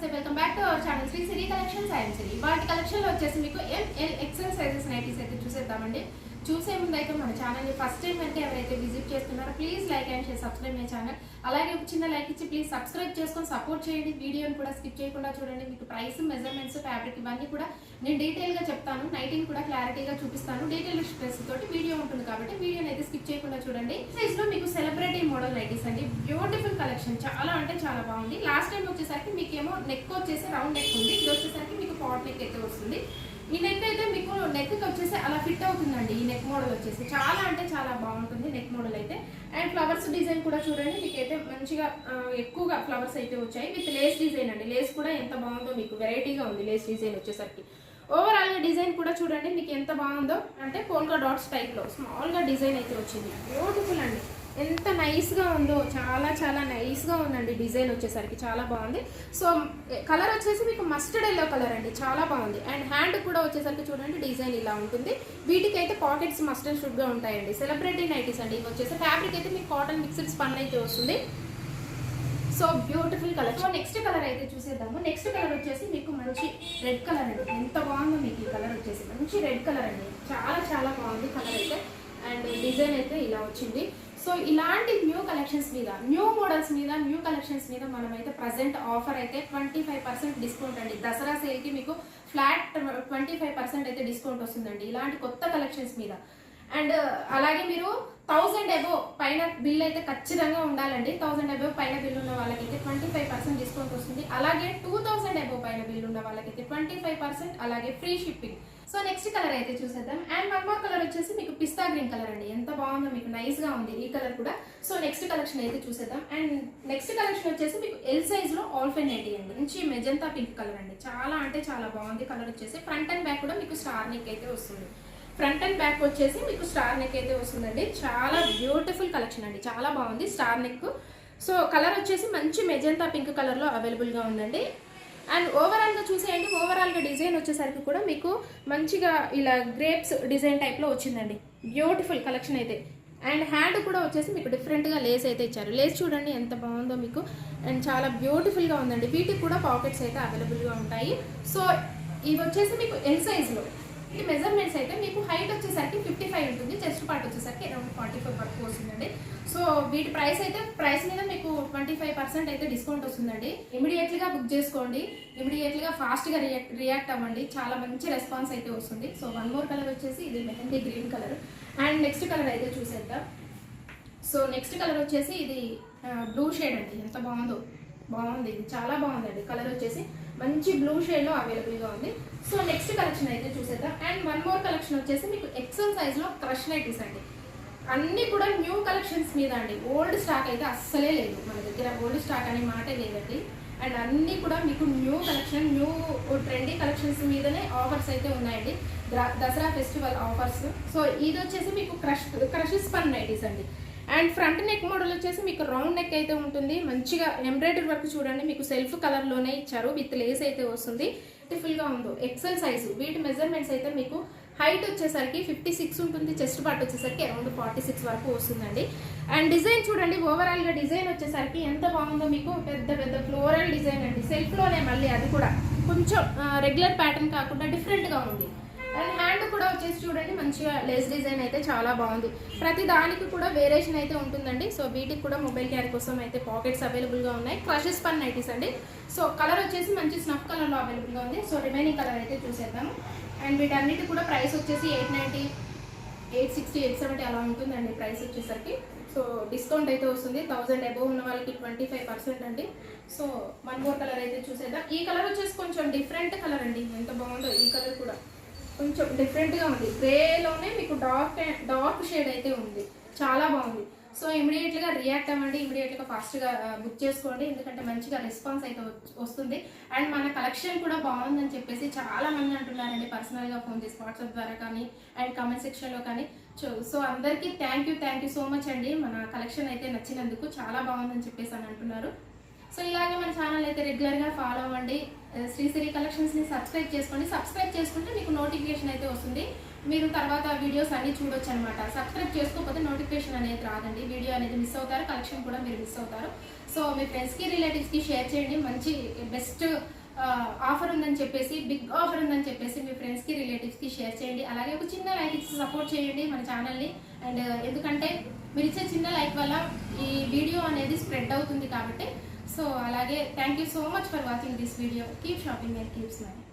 నమస్తే welcome back to our channel Sri Siri collections and Siri. వాటి collection లో వచ్చేసి మీకు ML XL సైజెస్ నైటీస్ అయితే చూసేద్దామండి. చూసే ముందు అయితే మన ఛానల్ ని ఫస్ట్ టైం అంటే ఎవరైతే విజిట్ చేస్తున్నారో please like and share, subscribe my channel. అలాగే ఒక చిన్న లైక్ ఇచ్చి ప్లీజ్ సబ్స్క్రైబ్ చేసుకొని సపోర్ట్ చేయండి. వీడియోని కూడా స్కిప్ చేయకుండా చూడండి. మీకు ప్రైస్, మెజర్మెంట్స్, ఫ్యాబ్రిక్ ఇవన్నీ కూడా నేను డీటెయిల్ గా చెప్తాను. నైటింగ్ కూడా క్లారిటీగా చూపిస్తాను. డీటెయిల్ స్ట్రెస్ తోటి వీడియో ఉంటుంది కాబట్టి వీడియోని అయితే స్కిప్ చేయకుండా చూడండి. సైజ్ లో మీకు సెలబ్రిటీ మోడల్ నైటీస్ అండి. బ్యూటిఫుల్ కలెక్షన్, చాలా అంటే చాలా బాగుంది. లాస్ట్ టైం వచ్చేసరికి మీకేమో నెక్ వచ్చేసి రౌండ్ నెక్ ఉంది, ఇది వచ్చేసరికి మీకు పాట్ నెక్ అయితే వస్తుంది. ఈ నెక్ అయితే మీకు నెక్ వచ్చేసి అలా ఫిట్ అవుతుందండి. ఈ నెక్ మోడల్ వచ్చేసి చాలా అంటే చాలా బాగుంటుంది నెక్ మోడల్ అయితే. అండ్ ఫ్లవర్స్ డిజైన్ కూడా చూడండి, మీకైతే మంచిగా ఎక్కువగా ఫ్లవర్స్ అయితే వచ్చాయి విత్ లేస్ డిజైన్ అండి. లేస్ కూడా ఎంత బాగుందో, మీకు వెరైటీగా ఉంది లేస్ డిజైన్ వచ్చేసరికి. ఓవరాల్ గా డిజైన్ కూడా చూడండి మీకు ఎంత బాగుందో, అంటే పోల్కా డాట్స్ టైప్ లో స్మాల్ గా డిజైన్ అయితే వచ్చింది. బ్యూటిఫుల్ అండి, ఎంత నైస్ గా ఉందో, చాలా చాలా నైస్ గా ఉందండి. డిజైన్ వచ్చేసరికి చాలా బాగుంది. సో కలర్ వచ్చేసి మీకు మస్టర్డ్ ఎల్లో కలర్ అండి, చాలా బాగుంది. అండ్ హ్యాండ్ కూడా వచ్చేసరికి చూడండి డిజైన్ ఇలా ఉంటుంది. వీటికి అయితే పాకెట్స్ మస్ట్ అండ్ షుడ్ గా ఉంటాయండి. సెలబ్రిటీ నైటీస్ అండి. ఇవి వచ్చేసి ఫ్యాబ్రిక్ అయితే మీకు కాటన్ మిక్స్డ్ స్పన్ అయితే వస్తుంది. So beautiful colour. So next colour అయితే చూసేద్దాము. నెక్స్ట్ కలర్ వచ్చేసి మీకు మంచి రెడ్ కలర్ అండి. ఎంత బాగుందో మీకు ఈ కలర్ వచ్చేసి, మంచి రెడ్ కలర్ అండి. చాలా చాలా బాగుంది కలర్ అయితే. అండ్ డిజైన్ అయితే ఇలా వచ్చింది. సో ఇలాంటి న్యూ కలెక్షన్స్ మీద, న్యూ మోడల్స్ మీద, న్యూ కలెక్షన్స్ మీద మనమైతే ప్రజెంట్ ఆఫర్ అయితే 25% డిస్కౌంట్ అండి. దసరా సేల్కి మీకు ఫ్లాట్ 25% అయితే డిస్కౌంట్ వస్తుందండి ఇలాంటి కొత్త కలెక్షన్స్ మీద. అండ్ అలాగే మీరు 1000 అబోవ్ పైన బిల్ అయితే ఖచ్చితంగా ఉండాలండి. 1000 అబోవ్ పైన బిల్ ఉన్న వాళ్ళకైతే 25% డిస్కౌంట్ వస్తుంది. అలాగే 2000 అబోవ్ పైన బిల్ ఉన్న వాళ్ళకైతే 25%, అలాగే free shipping. So next colour అయితే చూసేద్దాం. అండ్ వన్ మోర్ కలర్ వచ్చేసి మీకు పిస్తా గ్రీన్ కలర్ అండి. ఎంత బాగుందో, మీకు నైస్ గా ఉంది ఈ కలర్ కూడా. సో నెక్స్ట్ కలెక్షన్ అయితే చూసేద్దాం. అండ్ నెక్స్ట్ కలెక్షన్ వచ్చేసి మీకు ఎల్ సైజ్ లో ఆల్ఫెన్ నైటీ అండి. మంచి మెజంతా పింక్ కలర్ అండి. చాలా అంటే చాలా బాగుంది కలర్ వచ్చేసి. ఫ్రంట్ అండ్ బ్యాక్ కూడా మీకు స్టార్ నెక్ అయితే వస్తుంది. ఫ్రంట్ అండ్ బ్యాక్ వచ్చేసి మీకు స్టార్ నెక్ అయితే వస్తుందండి. చాలా బ్యూటిఫుల్ కలెక్షన్ అండి, చాలా బాగుంది స్టార్ నెక్. సో కలర్ వచ్చేసి మంచి మెజంతా పింక్ కలర్ లో అవైలబుల్ గా ఉందండి. అండ్ ఓవరాల్ గా చూసేయండి. ఓవరాల్ గా డిజైన్ వచ్చేసరికి కూడా మీకు మంచిగా ఇలా గ్రేప్స్ డిజైన్ టైప్ లో వచ్చిందండి. బ్యూటిఫుల్ కలెక్షన్ అయితే. అండ్ హ్యాండ్ కూడా వచ్చేసి మీకు డిఫరెంట్ గా లేస్ అయితే ఇచ్చారు. లేస్ చూడండి ఎంత బాగుందో మీకు. అండ్ చాలా బ్యూటిఫుల్ గా ఉందండి. వీటికి కూడా పాకెట్స్ అయితే అవైలబుల్ గా ఉంటాయి. సో ఇవి వచ్చేసి మీకు ఎల్ సైజ్ లో. ఈ మెజర్మెంట్స్ అయితే మీకు హైట్ వచ్చేసరికి 55 ఉంటుంది, చెస్ట్ పార్ట్ వచ్చేసరికి అరౌండ్ 44 వరకు వస్తుందండి. సో వీటి ప్రైస్ అయితే ప్రైస్ మీద మీకు 25% అయితే డిస్కౌంట్ వస్తుందండి. ఇమీడియట్లీగా బుక్ చేసుకోండి, ఇమీడియట్లీగా ఫాస్ట్గా రియాక్ట్ అవ్వండి. చాలా మంచి రెస్పాన్స్ అయితే వస్తుంది. సో వన్ మోర్ కలర్ వచ్చేసి ఇది mehndi green colour. And next colour అయితే చూసేద్దాం. సో నెక్స్ట్ కలర్ వచ్చేసి ఇది బ్లూ షేడ్ అండి. ఎంత బాగుందో, బాగుంది, ఇది చాలా బాగుందండి. కలర్ వచ్చేసి మంచి బ్లూ షేడ్ లో అవైలబుల్ గా ఉంది. సో నెక్స్ట్ కలెక్షన్ అయితే చూసేద్దాం. అండ్ వన్ మోర్ కలెక్షన్ వచ్చేసి మీకు ఎక్సెల్ సైజ్ లో క్రష్ నైటీస్ అండి. అన్ని కూడా న్యూ కలెక్షన్స్ మీద అండి. ఓల్డ్ స్టాక్ అయితే అస్సలే లేదు మన దగ్గర, ఓల్డ్ స్టాక్ అనే మాటే లేదండి. అండ్ అన్ని కూడా మీకు new collection, new trendy collections మీదనే ఆఫర్స్ అయితే ఉన్నాయండి. Dasara festival offers. సో ఇది వచ్చేసి మీకు క్రష్ స్పన్ నైటీస్ అండి. అండ్ ఫ్రంట్ నెక్ మోడల్ వచ్చేసి మీకు రౌండ్ నెక్ అయితే ఉంటుంది. మంచిగా ఎంబ్రాయిడరీ వర్క్ చూడండి, మీకు సెల్ఫ్ కలర్ లోనే ఇచ్చారు, విత్ లేస్ అయితే వస్తుంది. బ్యూటిఫుల్ గా ఉందో. XL size. వీటి మెజర్మెంట్స్ అయితే మీకు హైట్ వచ్చేసరికి 56 ఉంటుంది, చెస్ట్ పార్ట్ వచ్చేసరికి అరౌండ్ 46 వరకు వస్తుందండి. అండ్ డిజైన్ చూడండి, ఓవరాల్ గా డిజైన్ వచ్చేసరికి ఎంత బాగుందో మీకు. పెద్ద పెద్ద ఫ్లోరల్ డిజైన్ అండి, సెల్ఫ్ లోనే. మళ్ళీ అది కూడా కొంచెం రెగ్యులర్ ప్యాటర్న్ కాకుండా డిఫరెంట్ గా ఉంది. అండ్ హ్యాండ్ కూడా వచ్చేసి చూడండి మంచిగా లేస్ డిజైన్ అయితే చాలా బాగుంది. ప్రతి దానికి కూడా వేరియేషన్ అయితే ఉంటుందండి. సో వీటికి కూడా మొబైల్ క్యారీ కోసం అయితే పాకెట్స్ అవైలబుల్ గా ఉన్నాయి. క్రష్ స్పన్ నైటీస్ అండి. సో కలర్ వచ్చేసి మంచి స్నఫ్ కలర్ లో అవైలబుల్ గా ఉంది. సో రిమైనింగ్ కలర్ అయితే చూసేద్దాము. అండ్ వీటన్నిటి కూడా ప్రైస్ వచ్చేసి 890, 860, 870 అలా ఉంటుందండి ప్రైస్ వచ్చేసరికి. సో డిస్కౌంట్ అయితే వస్తుంది. 1000 అబోవ్ ఉన్న వాళ్ళకి 25% అండి. సో వన్ మోర్ కలర్ అయితే చూసేద్దాం. ఈ కలర్ వచ్చేసి కొంచెం డిఫరెంట్ కలర్ అండి. ఎంత బాగుందో ఈ కలర్ కూడా, కొంచెం డిఫరెంట్ గా ఉంది. గ్రేలోనే మీకు డార్క్ షేడ్ అయితే ఉంది, చాలా బాగుంది. సో ఇమీడియట్లీగా రియాక్ట్ అవ్వండి, ఇమీడియట్గా ఫాస్ట్గా బుక్ చేసుకోండి, ఎందుకంటే మంచిగా రెస్పాన్స్ అయితే వస్తుంది. అండ్ మన కలెక్షన్ కూడా బాగుందని చెప్పేసి చాలా మంది అంటున్నారండి పర్సనల్గా ఫోన్ చేసి, వాట్సాప్ ద్వారా కానీ అండ్ కామెంట్ సెక్షన్లో కానీ. సో అందరికీ థ్యాంక్ యూ సో మచ్ అండి. మన కలెక్షన్ అయితే నచ్చినందుకు, చాలా బాగుందని చెప్పేసి అని అంటున్నారు. సో ఇలాగే మన ఛానల్ అయితే రెగ్యులర్గా ఫాలో అవ్వండి. శ్రీ సిరి కలెక్షన్స్ని సబ్స్క్రైబ్ చేసుకోండి. సబ్స్క్రైబ్ చేసుకుంటే మీకు నోటిఫికేషన్ అయితే వస్తుంది. మీరు తర్వాత వీడియోస్ అన్ని చూడొచ్చు అనమాట. సబ్స్క్రైబ్ చేసుకోకపోతే నోటిఫికేషన్ అనేది రాదండి, వీడియో అనేది మిస్ అవుతారు, కలెక్షన్ కూడా మీరు మిస్ అవుతారు. సో మీ ఫ్రెండ్స్కి రిలేటివ్స్కి షేర్ చేయండి. మంచి బెస్ట్ ఆఫర్ ఉందని చెప్పేసి, బిగ్ ఆఫర్ ఉందని చెప్పేసి మీ ఫ్రెండ్స్కి రిలేటివ్స్కి షేర్ చేయండి. అలాగే ఒక చిన్న లైక్ ఇచ్చి సపోర్ట్ చేయండి మన ఛానల్ని. అండ్ ఎందుకంటే మీరు ఇచ్చే చిన్న లైక్ వల్ల ఈ వీడియో అనేది స్ప్రెడ్ అవుతుంది కాబట్టి. సో అలాగే thank you so much for watching this video. Keep shopping and keep smiling.